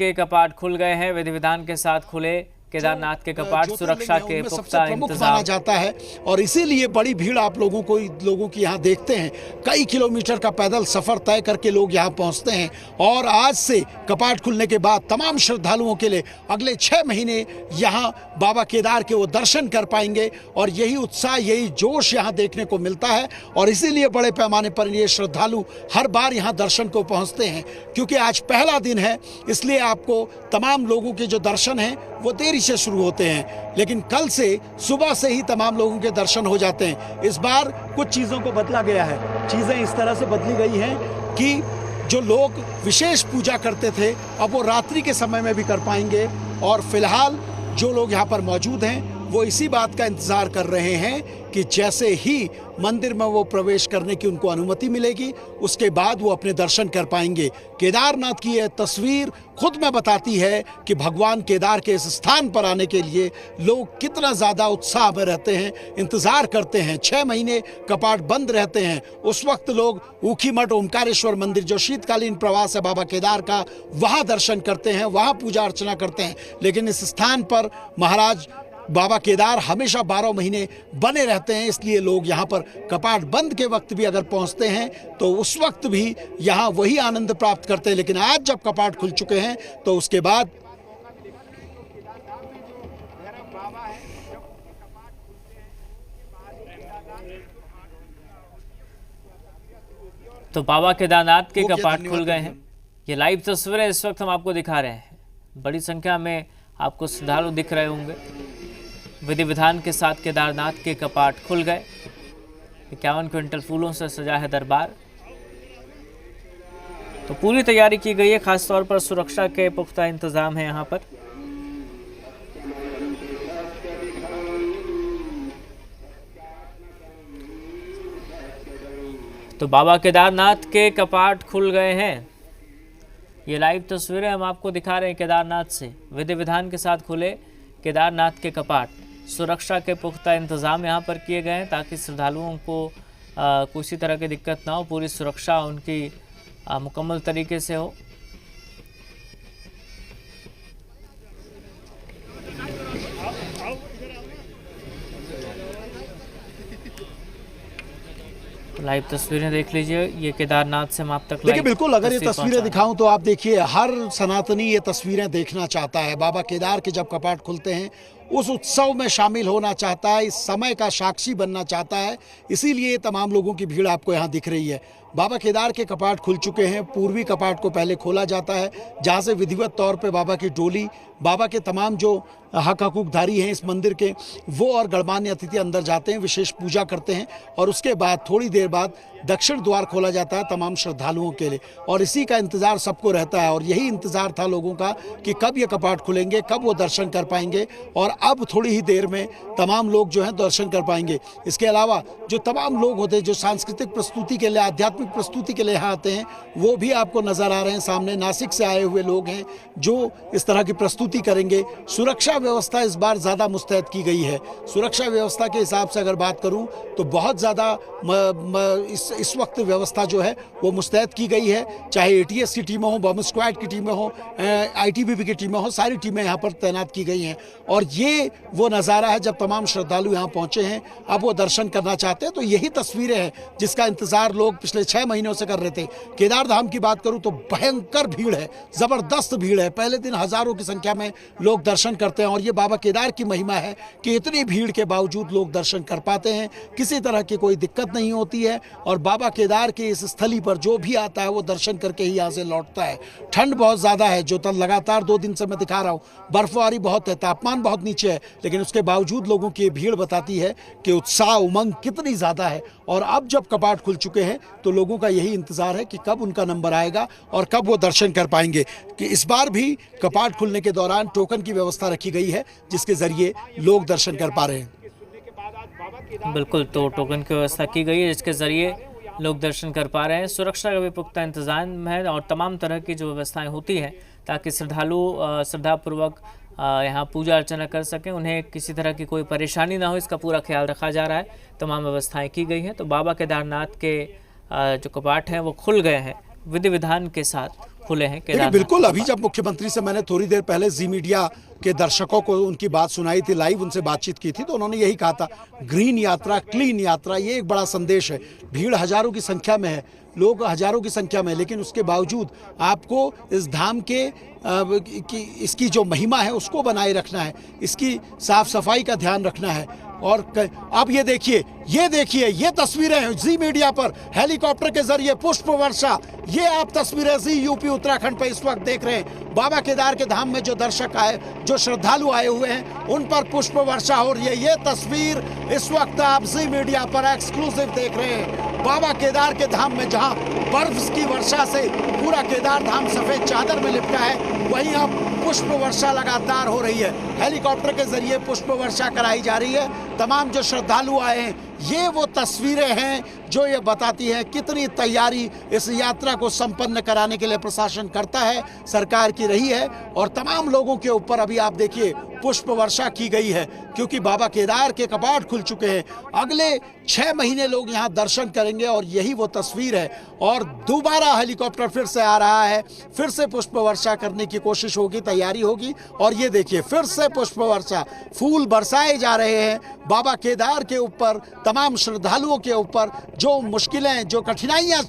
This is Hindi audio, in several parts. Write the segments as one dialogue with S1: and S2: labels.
S1: के कपाट खुल गए हैं। विधि विधान के साथ खुले केदारनाथ के कपाट, सुरक्षा के पुख्ता इंतजाम
S2: माना जाता है और इसीलिए बड़ी भीड़ आप लोगों की यहाँ देखते हैं। कई किलोमीटर का पैदल सफर तय करके लोग यहाँ पहुँचते हैं और आज से कपाट खुलने के बाद तमाम श्रद्धालुओं के लिए अगले 6 महीने यहाँ बाबा केदार के वो दर्शन कर पाएंगे और यही उत्साह, यही जोश यहाँ देखने को मिलता है। और इसीलिए बड़े पैमाने पर ये श्रद्धालु हर बार यहाँ दर्शन को पहुँचते हैं, क्योंकि आज पहला दिन है, इसलिए आपको तमाम लोगों के जो दर्शन हैं वो देरी से शुरू होते हैं, लेकिन कल से सुबह से ही तमाम लोगों के दर्शन हो जाते हैं। इस बार कुछ चीज़ों को बदला गया है। चीज़ें इस तरह से बदली गई हैं कि जो लोग विशेष पूजा करते थे अब वो रात्रि के समय में भी कर पाएंगे। और फिलहाल जो लोग यहाँ पर मौजूद हैं वो इसी बात का इंतज़ार कर रहे हैं कि जैसे ही मंदिर में वो प्रवेश करने की उनको अनुमति मिलेगी उसके बाद वो अपने दर्शन कर पाएंगे। केदारनाथ की यह तस्वीर खुद में बताती है कि भगवान केदार के इस स्थान पर आने के लिए लोग कितना ज़्यादा उत्साह में रहते हैं, इंतज़ार करते हैं। 6 महीने कपाट बंद रहते हैं, उस वक्त लोग ऊखीमठ ओमकारेश्वर मंदिर जो शीतकालीन प्रवास है बाबा केदार का, वहाँ दर्शन करते हैं, वहाँ पूजा अर्चना करते हैं। लेकिन इस स्थान पर महाराज बाबा केदार हमेशा 12 महीने बने रहते हैं, इसलिए लोग यहाँ पर कपाट बंद के वक्त भी अगर पहुँचते हैं तो उस वक्त भी यहाँ वही आनंद प्राप्त करते हैं। लेकिन आज जब कपाट खुल चुके हैं तो उसके बाद
S1: तो बाबा केदारनाथ के कपाट खुल गए हैं। ये लाइव तस्वीरें इस वक्त हम आपको दिखा रहे हैं। बड़ी संख्या में आपको श्रद्धालु दिख रहे होंगे। विधि विधान के साथ केदारनाथ के कपाट खुल गए। 51 क्विंटल फूलों से सजा है दरबार। तो पूरी तैयारी की गई है, खासतौर पर सुरक्षा के पुख्ता इंतजाम है यहाँ पर। तो बाबा केदारनाथ के कपाट खुल गए हैं। ये लाइव तस्वीरें हम आपको दिखा रहे हैं केदारनाथ से। विधि विधान के साथ खुले केदारनाथ के कपाट, सुरक्षा के पुख्ता इंतज़ाम यहाँ पर किए गए हैं ताकि श्रद्धालुओं को किसी तरह की दिक्कत ना हो। पूरी सुरक्षा उनकी मुकम्मल तरीके से हो। लाइव तस्वीरें देख लीजिए। ये केदारनाथ से हम आप तक
S2: देखिए, बिल्कुल अगर ये तस्वीरें दिखाऊं तो आप देखिए, हर सनातनी ये तस्वीरें देखना चाहता है। बाबा केदार के जब कपाट खुलते हैं उस उत्सव में शामिल होना चाहता है, इस समय का साक्षी बनना चाहता है। इसीलिए तमाम लोगों की भीड़ आपको यहाँ दिख रही है। बाबा केदार के कपाट खुल चुके हैं। पूर्वी कपाट को पहले खोला जाता है, जहाँ से विधिवत तौर पे बाबा की डोली, बाबा के तमाम जो हक हकूकधारी हैं इस मंदिर के, वो और गणमान्य अतिथि अंदर जाते हैं, विशेष पूजा करते हैं और उसके बाद थोड़ी देर बाद दक्षिण द्वार खोला जाता है तमाम श्रद्धालुओं के लिए। और इसी का इंतज़ार सबको रहता है और यही इंतज़ार था लोगों का कि कब ये कपाट खुलेंगे, कब वो दर्शन कर पाएंगे। और अब थोड़ी ही देर में तमाम लोग जो हैं दर्शन कर पाएंगे। इसके अलावा जो तमाम लोग होते हैं जो सांस्कृतिक प्रस्तुति के लिए, आध्यात्मिक प्रस्तुति के लिए यहाँ आते हैं, वो भी आपको नज़र आ रहे हैं। सामने नासिक से आए हुए लोग हैं जो इस तरह की प्रस्तुति करेंगे। सुरक्षा व्यवस्था इस बार ज़्यादा मुस्तैद की गई है। सुरक्षा व्यवस्था के हिसाब से अगर बात करूं तो बहुत ज़्यादा इस वक्त व्यवस्था जो है वो मुस्तैद की गई है। चाहे एटीएस की टीमें हों, बम स्क्वाड की टीमें हों, आईटीबीपी की टीमें हों, सारी टीमें यहाँ पर तैनात की गई हैं। और ये वो नज़ारा है जब तमाम श्रद्धालु यहाँ पहुँचे हैं, अब वो दर्शन करना चाहते हैं। तो यही तस्वीरें हैं जिसका इंतज़ार लोग पिछले 6 महीनों से कर रहे थे। केदार धाम की बात करूँ तो भयंकर भीड़ है, ज़बरदस्त भीड़ है। पहले दिन हज़ारों की संख्या में लोग दर्शन करते हैं और ये बाबा केदार की महिमा है कि इतनी भीड़ के बावजूद लोग दर्शन कर पाते हैं, किसी तरह की कोई दिक्कत नहीं होती है। और बाबा केदार के इस स्थली पर जो भी आता है वो दर्शन करके ही यहाँ से लौटता है। ठंड बहुत ज़्यादा है, जो लगातार 2 दिन से मैं दिखा रहा हूँ, बर्फबारी बहुत है, तापमान बहुत नीचे है, लेकिन उसके बावजूद लोगों की भीड़ बताती है कि उत्साह, उमंग कितनी ज़्यादा है। और अब जब कपाट खुल चुके हैं तो लोगों का यही इंतज़ार है कि कब उनका नंबर आएगा और कब वो दर्शन कर पाएंगे। कि इस बार भी कपाट खुलने के दौरान टोकन की व्यवस्था रखी गई है जिसके ज़रिए लोग दर्शन कर पा रहे हैं।
S1: बिल्कुल, तो टोकन की व्यवस्था की गई है जिसके ज़रिए लोग दर्शन कर पा रहे हैं। सुरक्षा का भी पुख्ता इंतजाम है और तमाम तरह की जो व्यवस्थाएं होती हैं ताकि श्रद्धालु श्रद्धापूर्वक यहाँ पूजा अर्चना कर सकें, उन्हें किसी तरह की कोई परेशानी ना हो, इसका पूरा ख्याल रखा जा रहा है। तमाम व्यवस्थाएं की गई हैं। तो बाबा केदारनाथ के जो कपाट हैं वो खुल गए हैं, विधि विधान के साथ खुले हैं
S2: देखिए
S1: केदारनाथ।
S2: बिल्कुल, अभी जब मुख्यमंत्री से मैंने थोड़ी देर पहले जी मीडिया के दर्शकों को उनकी बात सुनाई थी, लाइव उनसे बातचीत की थी, तो उन्होंने यही कहा था, ग्रीन यात्रा, क्लीन यात्रा, ये एक बड़ा संदेश है। भीड़ हजारों की संख्या में है, लोग हजारों की संख्या में, लेकिन उसके बावजूद आपको इस धाम के इसकी जो महिमा है उसको बनाए रखना है, इसकी साफ सफाई का ध्यान रखना है। और अब ये देखिए, ये तस्वीरें जी मीडिया पर हेलीकॉप्टर के जरिए पुष्प वर्षा, ये आप तस्वीरें जी यूपी उत्तराखंड पे इस वक्त देख रहे हैं। बाबा केदार के धाम में जो दर्शक आए, जो श्रद्धालु आए हुए हैं, उन पर पुष्प वर्षा हो रही है। ये तस्वीर इस वक्त आप जी मीडिया पर एक्सक्लूसिव देख रहे हैं। बाबा केदार के धाम में जहां बर्फ की वर्षा से पूरा केदार धाम सफेद चादर में लिपटा है, वहीं अब पुष्प वर्षा लगातार हो रही है। हेलीकॉप्टर के जरिए पुष्प वर्षा कराई जा रही है। तमाम जो श्रद्धालु आए हैं, ये वो तस्वीरें हैं जो ये बताती हैं कितनी तैयारी इस यात्रा को संपन्न कराने के लिए प्रशासन करता है, सरकार की रही है। और तमाम लोगों के ऊपर अभी आप देखिए पुष्प वर्षा की गई है, क्योंकि बाबा केदार के कपाट खुल चुके हैं। अगले 6 महीने लोग यहाँ दर्शन करेंगे और यही वो तस्वीर है। और दोबारा हेलीकॉप्टर फिर से आ रहा है, फिर से पुष्प वर्षा करने की कोशिश होगी, तैयारी होगी। और ये देखिए फिर से पुष्प वर्षा, फूल बरसाए जा रहे हैं बाबा केदार के ऊपर, तमाम श्रद्धालुओं के ऊपर। जो मुश्किलें, जो कठिनाइयां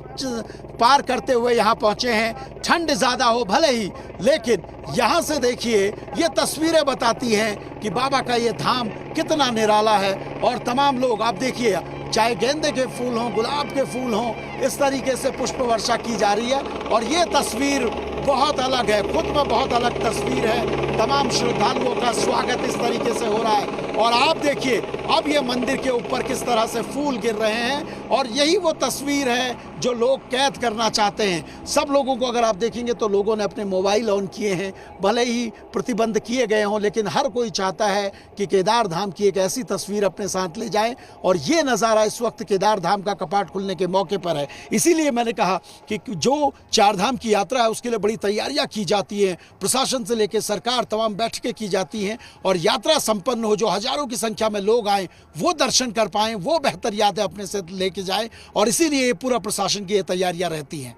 S2: पार करते हुए यहाँ पहुंचे हैं, ठंड ज़्यादा हो भले ही, लेकिन यहाँ से देखिए ये तस्वीरें बताती हैं कि बाबा का ये धाम कितना निराला है। और तमाम लोग आप देखिए, चाहे गेंदे के फूल हों, गुलाब के फूल हों, इस तरीके से पुष्प वर्षा की जा रही है। और ये तस्वीर बहुत अलग है, खुद में बहुत अलग तस्वीर है। तमाम श्रद्धालुओं का स्वागत इस तरीके से हो रहा है। और आप देखिए अब ये मंदिर के ऊपर किस तरह से फूल गिर रहे हैं। और यही वो तस्वीर है जो लोग कैद करना चाहते हैं। सब लोगों को अगर आप देखेंगे तो लोगों ने अपने मोबाइल ऑन किए हैं, भले ही प्रतिबंध किए गए हों, लेकिन हर कोई चाहता है कि केदार धाम की एक ऐसी तस्वीर अपने साथ ले जाएं। और ये नज़ारा इस वक्त केदार धाम का कपाट खुलने के मौके पर है। इसीलिए मैंने कहा कि जो चार धाम की यात्रा है उसके लिए बड़ी तैयारियां की जाती हैं, प्रशासन से लेकर सरकार, तमाम बैठकें की जाती हैं। और यात्रा संपन्न हो, जो हजारों की संख्या में लोग आएँ, वो दर्शन कर पाएँ, वो बेहतर यादें अपने से लेके जाएं। और इसीलिए ये पूरा प्रशासन की ये तैयारियां रहती हैं।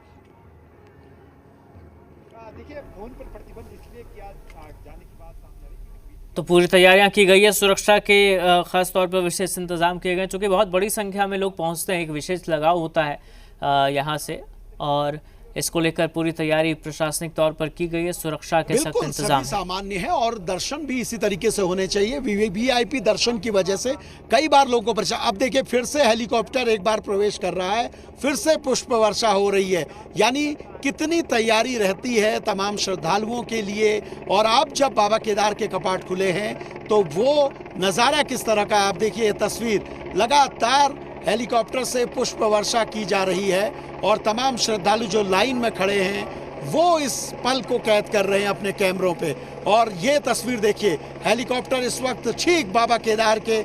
S3: देखिए फोन पर प्रतिबंध इसलिए किया जाने की बात सामने आ रही है।
S1: तो पूरी तैयारियां की गई है, सुरक्षा के खास तौर पर विशेष इंतजाम किए गए, क्योंकि बहुत बड़ी संख्या में लोग पहुंचते हैं, एक विशेष लगाव होता है यहाँ से। और इसको लेकर पूरी तैयारी प्रशासनिक तौर पर की गई है, सुरक्षा के सख्त इंतजाम
S2: सामान्य है। और दर्शन भी इसी तरीके से होने चाहिए। वीआईपी दर्शन की वजह से कई बार लोगों को परेशान। अब देखिए फिर से हेलीकॉप्टर एक बार प्रवेश कर रहा है, फिर से पुष्प वर्षा हो रही है। यानी कितनी तैयारी रहती है तमाम श्रद्धालुओं के लिए। और अब जब बाबा केदार के कपाट खुले हैं तो वो नज़ारा किस तरह का, आप देखिए ये तस्वीर, लगातार हेलीकॉप्टर से पुष्प वर्षा की जा रही है। और तमाम श्रद्धालु जो लाइन में खड़े हैं वो इस पल को कैद कर रहे हैं अपने कैमरों पे। और ये तस्वीर देखिए, हेलीकॉप्टर इस वक्त ठीक बाबा केदार के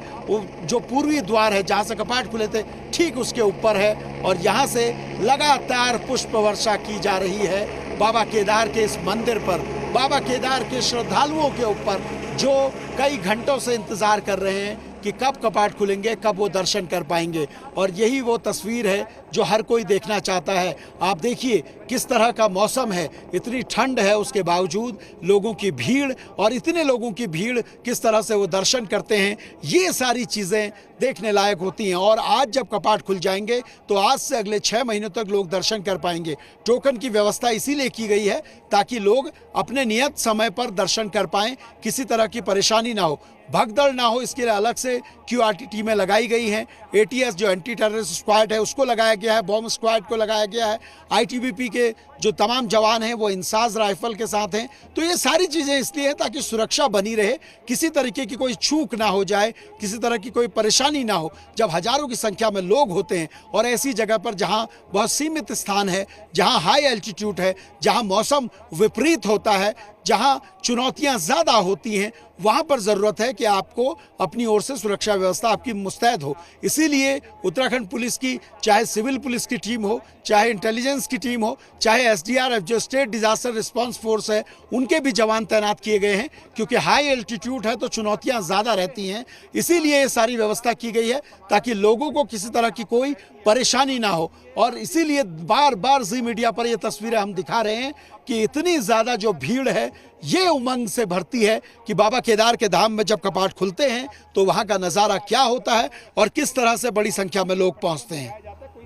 S2: जो पूर्वी द्वार है, जहाँ से कपाट खुले थे, ठीक उसके ऊपर है। और यहाँ से लगातार पुष्प वर्षा की जा रही है बाबा केदार के इस मंदिर पर, बाबा केदार के श्रद्धालुओं के ऊपर, जो कई घंटों से इंतजार कर रहे हैं कि कब कपाट खुलेंगे, कब वो दर्शन कर पाएंगे। और यही वो तस्वीर है जो हर कोई देखना चाहता है। आप देखिए किस तरह का मौसम है, इतनी ठंड है, उसके बावजूद लोगों की भीड़, और इतने लोगों की भीड़ किस तरह से वो दर्शन करते हैं, ये सारी चीज़ें देखने लायक होती हैं। और आज जब कपाट खुल जाएंगे तो आज से अगले 6 महीनों तक लोग दर्शन कर पाएंगे। टोकन की व्यवस्था इसीलिए की गई है ताकि लोग अपने नियत समय पर दर्शन कर पाएँ, किसी तरह की परेशानी ना हो, भगदड़ ना हो। इसके लिए अलग से QRT टीमें लगाई गई हैं। ATS जो एंटी टेररिस्ट स्क्वाड है उसको लगाया गया है, बॉम्ब स्क्वाड को लगाया गया है। ITBP के जो तमाम जवान हैं वो इंसास राइफल के साथ हैं। तो ये सारी चीज़ें इसलिए हैं ताकि सुरक्षा बनी रहे, किसी तरीके की कोई चूक ना हो जाए, किसी तरह की कोई परेशानी ना हो। जब हजारों की संख्या में लोग होते हैं और ऐसी जगह पर जहाँ बहुत सीमित स्थान है, जहाँ हाई एल्टीट्यूड है, जहाँ मौसम विपरीत होता है, जहाँ चुनौतियाँ ज़्यादा होती हैं, वहाँ पर ज़रूरत है कि आपको अपनी ओर से सुरक्षा व्यवस्था आपकी मुस्तैद हो। इसीलिए उत्तराखंड पुलिस की, चाहे सिविल पुलिस की टीम हो, चाहे इंटेलिजेंस की टीम हो, चाहे SDRF जो स्टेट डिजास्टर रिस्पांस फोर्स है, उनके भी जवान तैनात किए गए हैं, क्योंकि हाई एल्टीट्यूड है तो चुनौतियाँ ज़्यादा रहती हैं। इसीलिए ये सारी व्यवस्था की गई है ताकि लोगों को किसी तरह की कोई परेशानी ना हो। और इसीलिए बार बार जी मीडिया पर ये तस्वीरें हम दिखा रहे हैं कि इतनी ज़्यादा जो भीड़ है ये उमंग से भरती है कि बाबा केदार के धाम में जब कपाट खुलते हैं तो वहाँ का नज़ारा क्या होता है और किस तरह से बड़ी संख्या में लोग पहुँचते हैं।
S3: जाता है कोई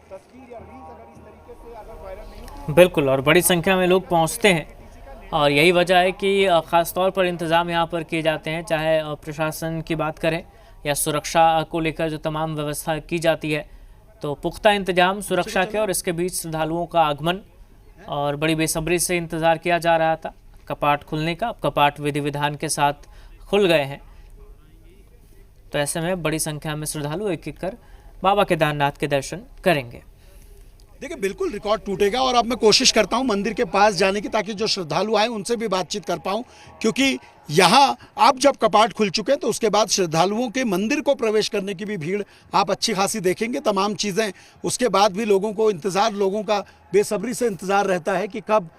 S3: तस्वीर या रील्स अगर इस तरीके से अगर वायरल नहीं
S1: बिल्कुल, और बड़ी संख्या में लोग पहुंचते हैं और यही वजह है कि ख़ास तौर पर इंतज़ाम यहाँ पर किए जाते हैं, चाहे प्रशासन की बात करें या सुरक्षा को लेकर जो तमाम व्यवस्था की जाती है, तो पुख्ता इंतजाम सुरक्षा के और इसके बीच श्रद्धालुओं का आगमन और बड़ी बेसब्री से इंतज़ार किया जा रहा था कपाट खुलने का। अब कपाट विधि विधान के साथ खुल गए हैं, तो ऐसे में बड़ी संख्या में श्रद्धालु एक एक कर बाबा केदारनाथ के दर्शन करेंगे।
S2: देखिए बिल्कुल रिकॉर्ड टूटेगा और अब मैं कोशिश करता हूं मंदिर के पास जाने की, ताकि जो श्रद्धालु आए उनसे भी बातचीत कर पाऊं, क्योंकि यहाँ आप जब कपाट खुल चुके हैं तो उसके बाद श्रद्धालुओं के मंदिर को प्रवेश करने की भी भीड़ आप अच्छी खासी देखेंगे। तमाम चीज़ें उसके बाद भी लोगों को इंतज़ार, लोगों का बेसब्री से इंतज़ार रहता है कि कब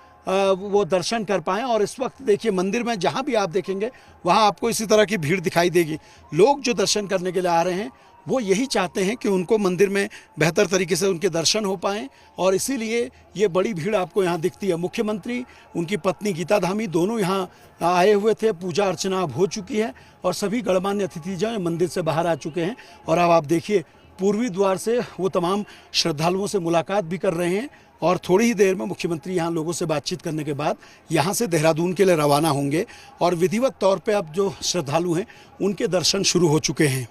S2: वो दर्शन कर पाएँ। और इस वक्त देखिए मंदिर में जहाँ भी आप देखेंगे वहाँ आपको इसी तरह की भीड़ दिखाई देगी। लोग जो दर्शन करने के लिए आ रहे हैं वो यही चाहते हैं कि उनको मंदिर में बेहतर तरीके से उनके दर्शन हो पाएँ, और इसीलिए ये बड़ी भीड़ आपको यहाँ दिखती है। मुख्यमंत्री, उनकी पत्नी गीता धामी दोनों यहाँ आए हुए थे, पूजा अर्चना अब हो चुकी है और सभी गणमान्य अतिथि जो मंदिर से बाहर आ चुके हैं। और अब आप देखिए पूर्वी द्वार से वो तमाम श्रद्धालुओं से मुलाकात भी कर रहे हैं और थोड़ी ही देर में मुख्यमंत्री यहाँ लोगों से बातचीत करने के बाद यहाँ से देहरादून के लिए रवाना होंगे और विधिवत तौर पर अब जो श्रद्धालु हैं उनके दर्शन शुरू हो चुके हैं।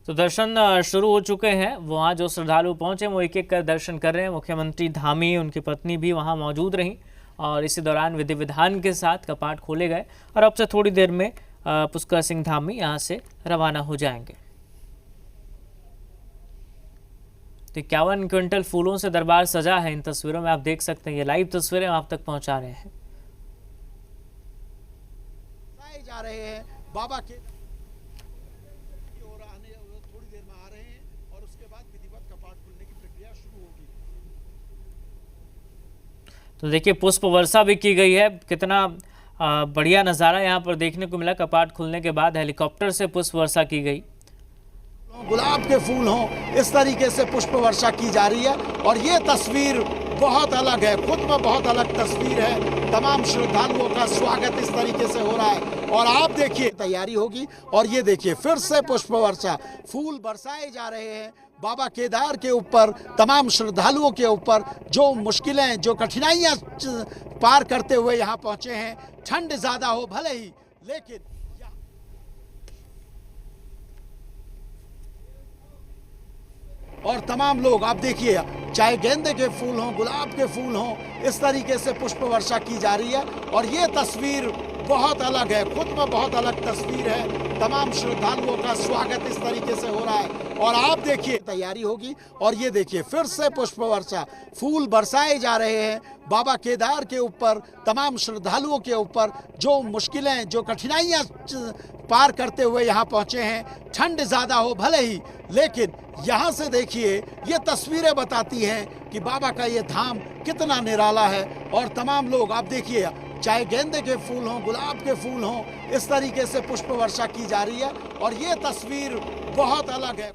S1: तो दर्शन शुरू हो चुके हैं। वहाँ जो श्रद्धालु पहुँचे वो एक एक कर दर्शन कर रहे हैं। मुख्यमंत्री धामी, उनकी पत्नी भी वहाँ मौजूद रहीं और इसी दौरान विधि विधान के साथ कपाट खोले गए और अब से थोड़ी देर में पुष्कर सिंह धामी यहाँ से रवाना हो जाएंगे। तो 51 क्विंटल फूलों से दरबार सजा है। इन तस्वीरों में आप देख सकते हैं, ये लाइव तस्वीरें आप तक पहुँचा रहे हैं।
S2: जा रहे हैं बाबा के
S1: तो देखिए पुष्प वर्षा भी की गई है। कितना बढ़िया नज़ारा यहाँ पर देखने को मिला। कपाट खुलने के बाद हेलीकॉप्टर से पुष्प वर्षा की गई,
S2: गुलाब के फूल हों, इस तरीके से पुष्प वर्षा की जा रही है और ये तस्वीर बहुत अलग है, खुद में बहुत अलग तस्वीर है। तमाम श्रद्धालुओं का स्वागत इस तरीके से हो रहा है और आप देखिए तैयारी होगी और ये देखिए फिर से पुष्प वर्षा, फूल बरसाए जा रहे हैं बाबा केदार के ऊपर, तमाम श्रद्धालुओं के ऊपर जो मुश्किलें, जो कठिनाइयां पार करते हुए यहाँ पहुंचे हैं। ठंड ज़्यादा हो भले ही, लेकिन और तमाम लोग आप देखिए, चाहे गेंदे के फूल हों, गुलाब के फूल हों, इस तरीके से पुष्प वर्षा की जा रही है और ये तस्वीर बहुत अलग है, खुद में बहुत अलग तस्वीर है। तमाम श्रद्धालुओं का स्वागत इस तरीके से हो रहा है और आप देखिए तैयारी होगी और ये देखिए फिर से पुष्प वर्षा, फूल बरसाए जा रहे हैं बाबा केदार के ऊपर, तमाम श्रद्धालुओं के ऊपर जो मुश्किलें, जो कठिनाइयां पार करते हुए यहाँ पहुँचे हैं। ठंड ज़्यादा हो भले ही, लेकिन यहाँ से देखिए ये तस्वीरें बताती हैं कि बाबा का ये धाम कितना निराला है। और तमाम लोग आप देखिए, चाहे गेंदे के फूल हों, गुलाब के फूल हों, इस तरीके से पुष्प वर्षा की जा रही है और ये तस्वीर बहुत अलग है।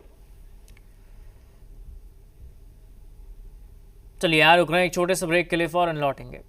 S1: चलिए यार रुक रहे हैं एक छोटे से ब्रेक के लिए, फौरन लौटेंगे।